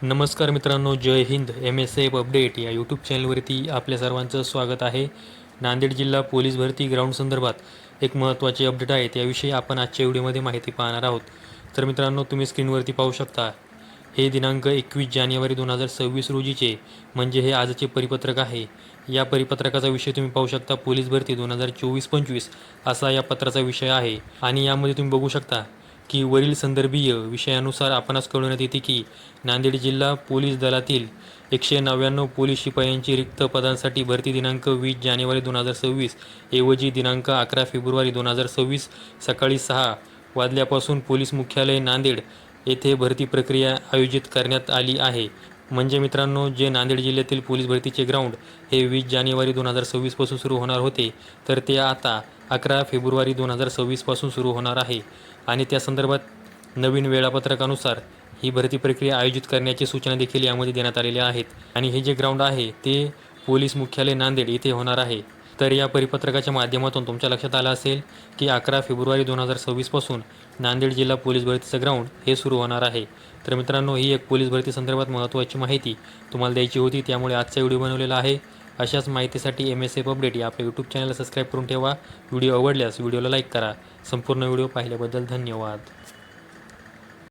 नमस्कार मित्रांनो, जय Hind. MSF update या यूट्यूब चॅनलवरती आपल्या सर्वांचं स्वागत आहे. नांदेड जिल्हा पोलीस भरती ग्राउंड संदर्भात एक महत्त्वाचे अपडेट आहे, त्याविषयी आपण आजच्या व्हिडिओमध्ये माहिती पाहणार आहोत. तर मित्रांनो, तुम्ही स्क्रीनवरती पाहू शकता, हे दिनांक 21 जानेवारी 2026 रोजीचे म्हणजे हे आजचे परिपत्रक आहे. या परिपत्रकाचा विषय तुम्ही पाहू शकता, पोलीस भरती 2024-25 असा या पत्राचा विषय आहे. आणि यामध्ये तुम्ही बघू शकता की वरील संदर्भीय विषयानुसार आपणास कळवण्यात येते की नांदेड जिल्हा पोलीस दलातील 199 पोलीस शिपायांची रिक्त पदांसाठी भरती दिनांक 20 जानेवारी 2026 ऐवजी दिनांक 11 फेब्रुवारी 2026 सकाळी 6 वाजल्यापासून पोलीस मुख्यालय नांदेड येथे भरती प्रक्रिया आयोजित करण्यात आली आहे. म्हणजे मित्रांनो, जे नांदेड जिल्ह्यातील पोलीस भरतीचे ग्राउंड हे 20 जानेवारी 2026 पासून सुरू होणार होते, तर ते आता 11 फेब्रुवारी 2026 पासून सुरू होणार आहे. आणि त्या संदर्भात नवीन वेळापत्रकानुसार ही भरती प्रक्रिया आयोजित करण्याची सूचना देखील यामध्ये देण्यात आलेल्या आहेत. आणि हे जे ग्राउंड आहे ते पोलीस मुख्यालय नांदेड येथे होणार आहे. तर या परिपत्रकाच्या माध्यमातून तुमच्या लक्षात आलं असेल की 11 फेब्रुवारी 2026 पासून नांदेड जिल्हा पोलीस भरतीचं ग्राउंड हे सुरू होणार आहे. तर मित्रांनो, ही एक पोलीस भरती संदर्भात महत्त्वाची माहिती तुम्हाला द्यायची होती, त्यामुळे आजचा व्हिडिओ बनवलेला आहे. अशाच माहितीसाठी MSF अपडेट या आपल्या यूट्यूब चॅनलला सबस्क्राईब करून ठेवा. व्हिडिओ आवडल्यास व्हिडिओला लाईक करा. संपूर्ण व्हिडिओ पाहिल्याबद्दल धन्यवाद.